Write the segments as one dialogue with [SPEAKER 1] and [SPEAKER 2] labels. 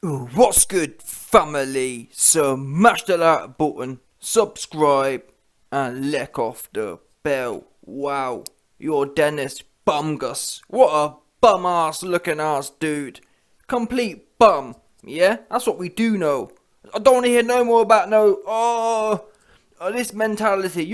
[SPEAKER 1] What's good, family? Smash the like button, subscribe, and lick off the bell. Wow, you're Dennis Bumgus. What a bum ass looking ass dude. Complete bum. Yeah, that's what we do know. I don't want to hear no more about this mentality.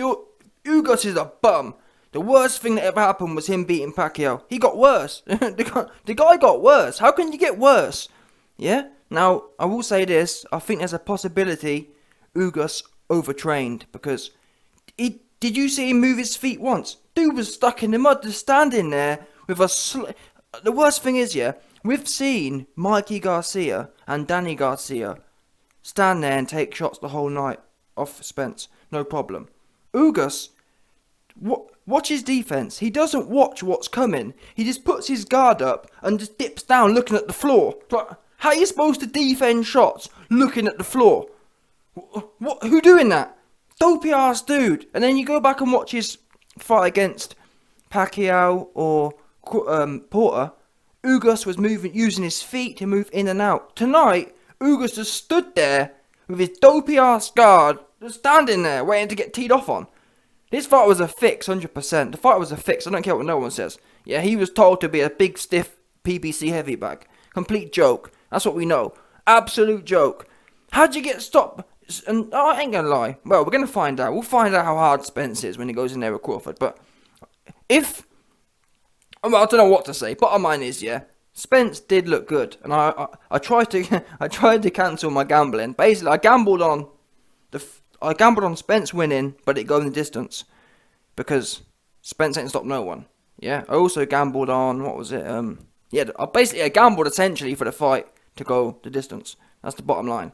[SPEAKER 1] Ugas is a bum. The worst thing that ever happened was him beating Pacquiao. He got worse. the guy got worse. How can you get worse? Yeah? Now, I will say this. I think there's a possibility Ugas overtrained because did you see him move his feet once? Dude was stuck in the mud, just standing there with the worst thing is, yeah, we've seen Mikey Garcia and Danny Garcia stand there and take shots the whole night off Spence. No problem. Ugas, watch his defense. He doesn't watch what's coming. He just puts his guard up and just dips down looking at the floor. How are you supposed to defend shots looking at the floor? Who doing that? Dopey ass dude. And then you go back and watch his fight against Pacquiao or Porter. Ugas was using his feet to move in and out. Tonight, Ugas just stood there with his dopey ass guard, just standing there waiting to get teed off on. This fight was a fix, 100%. The fight was a fix. I don't care what no one says. Yeah, he was told to be a big, stiff PBC heavy bag. Complete joke. That's what we know. Absolute joke. How'd you get stopped? And I ain't gonna lie. Well, we're gonna find out. We'll find out how hard Spence is when he goes in there with Crawford. But I don't know what to say. Bottom line is, yeah, Spence did look good, and I tried to I tried to cancel my gambling. Basically, I gambled on Spence winning, but it going the distance because Spence ain't stopped no one. Yeah, I also gambled on I gambled essentially for the fight to go the distance. That's the bottom line.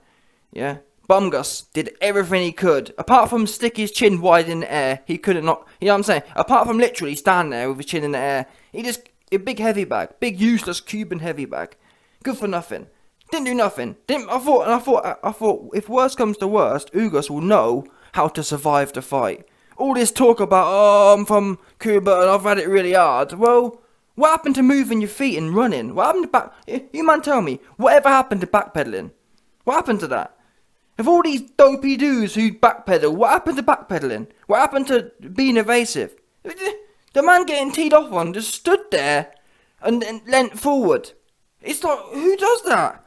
[SPEAKER 1] Yeah, Bumgus did everything he could, apart from stick his chin wide in the air. He couldn't not. You know what I'm saying? Apart from literally stand there with his chin in the air, he just a big heavy bag, big useless Cuban heavy bag, good for nothing. Didn't do nothing. I thought if worst comes to worst, Ugas will know how to survive the fight. All this talk about I'm from Cuba and I've had it really hard. Well, what happened to moving your feet and running? What happened to back? You man, tell me. Whatever happened to backpedaling? What happened to that? Of all these dopey dudes who backpedal, what happened to backpedaling? What happened to being evasive? The man getting teed off on just stood there and leant forward. It's like, who does that?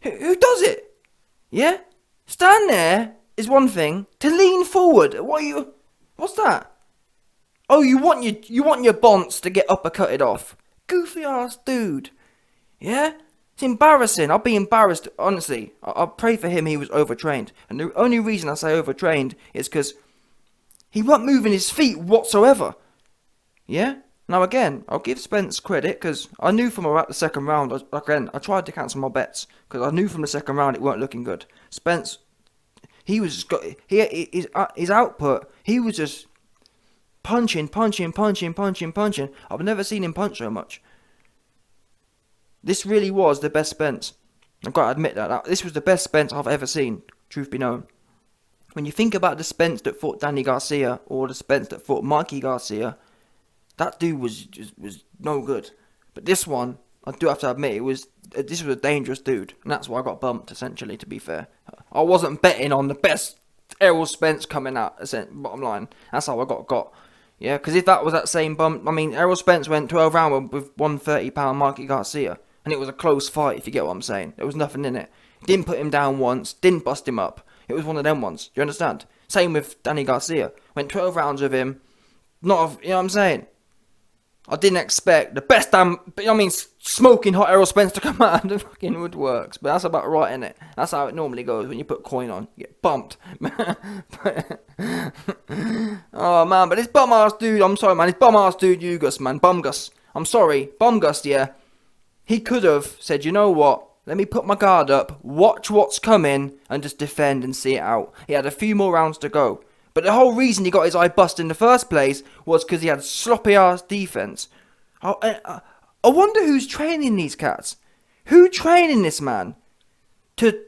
[SPEAKER 1] Who does it? Yeah? Stand there is one thing. To lean forward, what's that? Oh, you want your bonds to get uppercutted off. Goofy ass dude. Yeah? It's embarrassing. I'll be embarrassed, honestly. I pray for him he was overtrained. And the only reason I say overtrained is because he wasn't moving his feet whatsoever. Yeah? Now again, I'll give Spence credit because I knew from about the second round, I tried to cancel my bets because I knew from the second round it weren't looking good. Spence, his output, he was just punching. I've never seen him punch so much. This really was the best Spence. I've got to admit that. This was the best Spence I've ever seen, truth be known. When you think about the Spence that fought Danny Garcia or the Spence that fought Mikey Garcia, that dude was no good. But this one, I do have to admit, this was a dangerous dude. And that's why I got bumped, essentially, to be fair. I wasn't betting on the best Errol Spence coming out, bottom line. That's how I got. Yeah, because if that was that same bump, I mean, Errol Spence went 12 round with 130-pound Mikey Garcia. And it was a close fight, if you get what I'm saying. There was nothing in it. Didn't put him down once, didn't bust him up. It was one of them ones. Do you understand? Same with Danny Garcia. Went 12 rounds with him. You know what I'm saying? I didn't expect the best smoking hot Errol Spence to come out of the fucking woodworks. But that's about right, innit? That's how it normally goes when you put coin on. You get bumped. Oh, man, but this bum-ass dude, I'm sorry, man. This bum-ass dude, Ugas, man. Bumgus. I'm sorry. Bumgus, yeah. He could have said, you know what? Let me put my guard up, watch what's coming, and just defend and see it out. He had a few more rounds to go. But the whole reason he got his eye bust in the first place was because he had sloppy-ass defense. I wonder who's training these cats. Who training this man to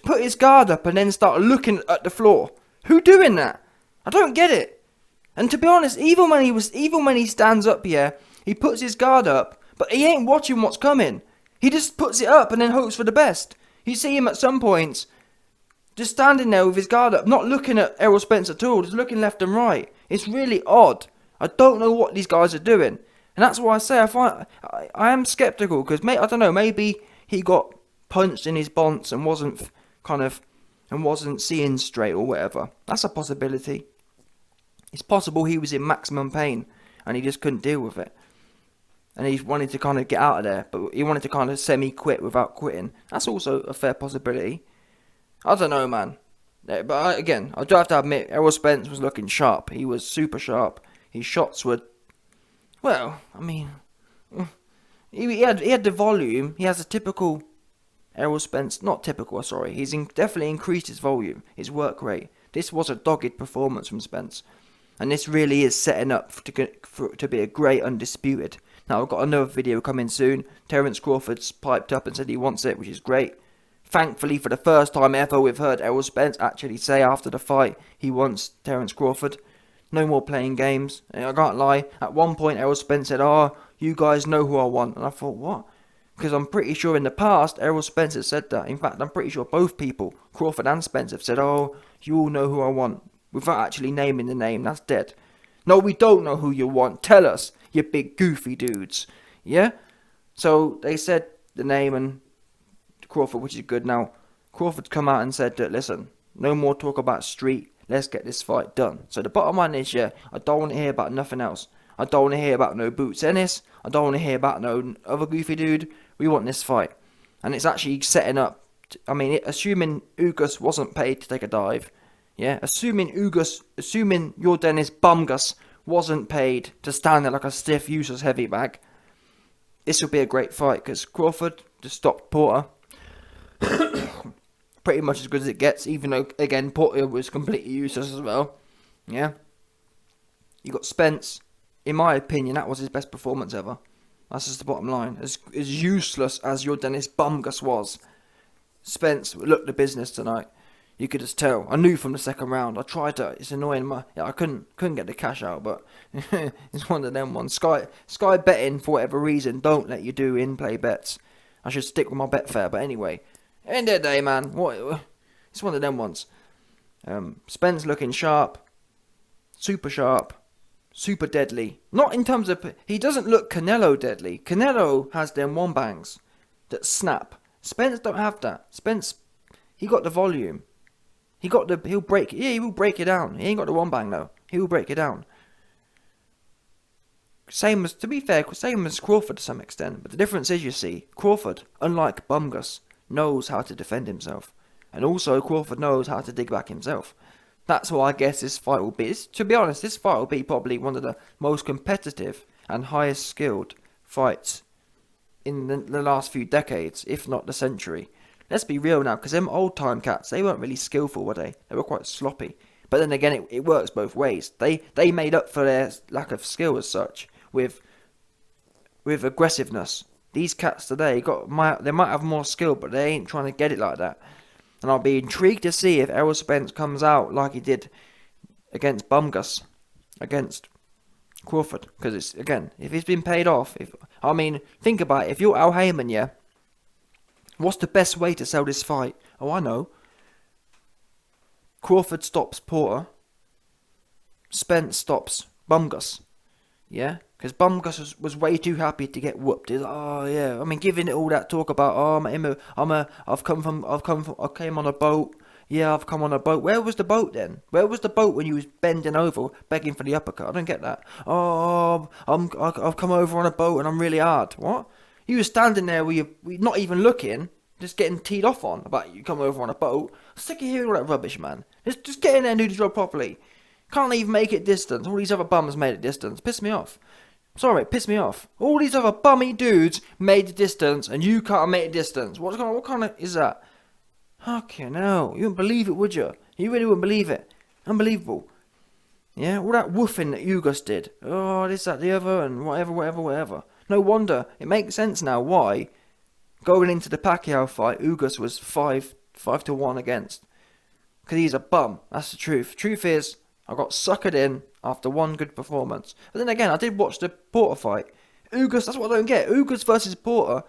[SPEAKER 1] put his guard up and then start looking at the floor? Who doing that? I don't get it. And to be honest, even when he stands up here, he puts his guard up, but he ain't watching what's coming. He just puts it up and then hopes for the best. You see him at some points just standing there with his guard up, not looking at Errol Spence at all, just looking left and right. It's really odd. I don't know what these guys are doing. And that's why I say I am sceptical, because I don't know, maybe he got punched in his bonds and wasn't seeing straight or whatever. That's a possibility. It's possible he was in maximum pain and he just couldn't deal with it. And he wanted to kind of get out of there, but he wanted to kind of semi-quit without quitting. That's also a fair possibility. I don't know, man. But again, I do have to admit, Errol Spence was looking sharp. He was super sharp. His shots were, well, I mean, he had the volume. He has a typical Errol Spence, not typical, sorry. He's definitely increased his volume, his work rate. This was a dogged performance from Spence. And this really is setting up to be a great undisputed. Now, I've got another video coming soon. Terence Crawford's piped up and said he wants it, which is great. Thankfully, for the first time ever, we've heard Errol Spence actually say after the fight he wants Terence Crawford. No more playing games. And I can't lie. At one point, Errol Spence said, "Oh, you guys know who I want." And I thought, what? Because I'm pretty sure in the past, Errol Spence has said that. In fact, I'm pretty sure both people, Crawford and Spence, have said, "Oh, you all know who I want," without actually naming the name. That's dead. No, we don't know who you want. Tell us, you big goofy dudes. Yeah? So they said the name and Crawford, which is good. Now, Crawford's come out and said that, listen, no more talk about street. Let's get this fight done. So the bottom line is, yeah, I don't want to hear about nothing else. I don't want to hear about no Boots Ennis. I don't want to hear about no other goofy dude. We want this fight. And it's actually setting up. Assuming Ugas wasn't paid to take a dive. Yeah, assuming YORDENIS Bumgus wasn't paid to stand there like a stiff, useless heavy bag, this will be a great fight, because Crawford just stopped Porter. Pretty much as good as it gets, even though, again, Porter was completely useless as well. Yeah. You got Spence. In my opinion, that was his best performance ever. That's just the bottom line. As useless as YORDENIS Bumgus was, Spence looked the business tonight. You could just tell. I knew from the second round. I tried to. It's annoying. I couldn't get the cash out, but it's one of them ones. Sky betting, for whatever reason, don't let you do in-play bets. I should stick with my Betfair, but anyway. End of the day, man. It's one of them ones. Spence looking sharp. Super deadly. Not in terms of... He doesn't look Canelo deadly. Canelo has them one bangs that snap. Spence don't have that. Spence, he got the volume. He'll break it. Yeah, he will break it down. He ain't got the one bang though. He will break it down. To be fair, same as Crawford to some extent. But the difference is, you see, Crawford, unlike Bumgus, knows how to defend himself. And also, Crawford knows how to dig back himself. That's what I guess this fight will be. To be honest, this fight will be probably one of the most competitive and highest skilled fights in the last few decades, if not the century. Let's be real now, because them old time cats, they weren't really skillful, were they? They were quite sloppy. But then again, it works both ways. They made up for their lack of skill as such with aggressiveness. These cats today they might have more skill, but they ain't trying to get it like that. And I'll be intrigued to see if Errol Spence comes out like he did against Bumgus, against Crawford. Because it's, again, if he's been paid off, think about it. If you're Al Heyman, yeah, what's the best way to sell this fight? Oh, I know. Crawford stops Porter. Spence stops Bumgus. Yeah? Because Bumgus was way too happy to get whooped. He's like, oh yeah. Giving it all that talk about, I came on a boat. Yeah, I've come on a boat. Where was the boat then? Where was the boat when you was bending over, begging for the uppercut? I don't get that. Oh, I've come over on a boat and I'm really hard. What? You were standing there where you're not even looking, just getting teed off on about you come over on a boat. Sick of hearing all that rubbish, man. Just get in there and do the job properly. Can't even make it distance. All these other bums made it distance. Piss me off. Sorry, piss me off. All these other bummy dudes made the distance, and you can't make a distance. What kind of is that? Fucking hell. You wouldn't believe it, would you? You really wouldn't believe it. Unbelievable. Yeah, all that woofing that Ugas did. Oh, this, that, the other, and whatever. No wonder. It makes sense now why, going into the Pacquiao fight, Ugas was 5-1 against. Because he's a bum. That's the truth. Truth is, I got suckered in after one good performance. But then again, I did watch the Porter fight. Ugas, that's what I don't get. Ugas versus Porter.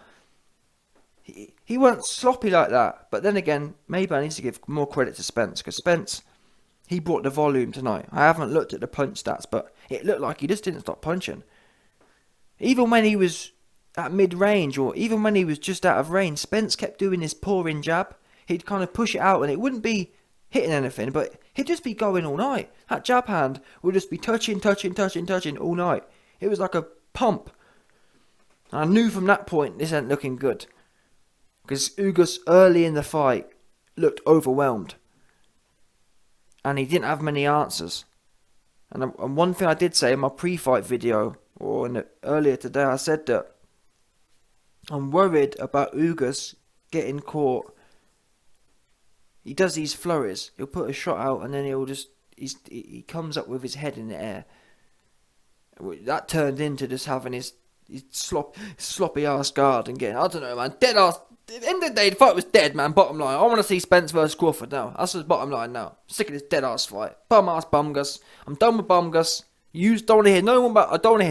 [SPEAKER 1] he weren't sloppy like that. But then again, maybe I need to give more credit to Spence, because Spence, he brought the volume tonight. I haven't looked at the punch stats, but it looked like he just didn't stop punching. Even when he was at mid-range, or even when he was just out of range, Spence kept doing his pouring jab. He'd kind of push it out, and it wouldn't be hitting anything, but he'd just be going all night. That jab hand would just be touching all night. It was like a pump. And I knew from that point this ain't looking good, because Ugas early in the fight looked overwhelmed, and he didn't have many answers. And one thing I did say in my pre-fight video, or earlier today, I said that I'm worried about Ugas getting caught. He does these flurries. He'll put a shot out, and then he comes up with his head in the air. That turned into just having his sloppy ass guard and getting, I don't know, man, dead ass. At the end of the day, the fight was dead, man. Bottom line, I want to see Spence versus Crawford now. That's the bottom line now. I'm sick of this dead ass fight. Bum ass Bumgus. I'm done with Bumgus. I don't want to hear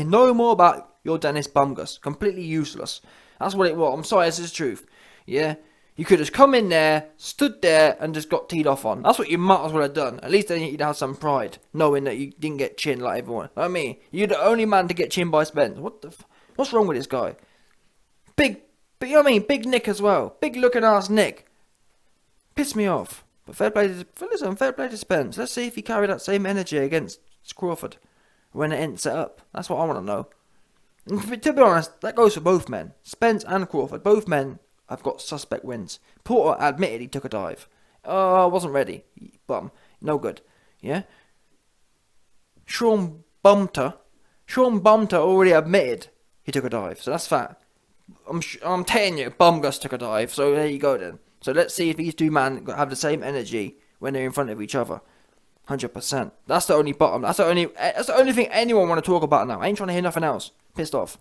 [SPEAKER 1] no more about Yordenis Bumgus. Completely useless. That's what it was. I'm sorry, this is the truth. Yeah. You could have come in there, stood there, and just got teed off on. That's what you might as well have done. At least then you'd have some pride, knowing that you didn't get chinned like everyone. I mean, you're the only man to get chinned by Spence. What's wrong with this guy? Big Nick as well. Big looking ass Nick. Pissed me off. But fair play to Spence. Let's see if he carried that same energy against Crawford when it ain't set up. That's what I want to know. And to be honest, that goes for both men. Spence and Crawford. Both men have got suspect wins. Porter admitted he took a dive. Oh, I wasn't ready. Bum. No good. Yeah? Sean Bumter already admitted he took a dive. So that's fat. I'm telling you, Bumgus took a dive. So there you go then. So let's see if these two men have the same energy when they're in front of each other. 100%. That's the only bottom. That's the only thing anyone want to talk about now. I ain't trying to hear nothing else. Pissed off.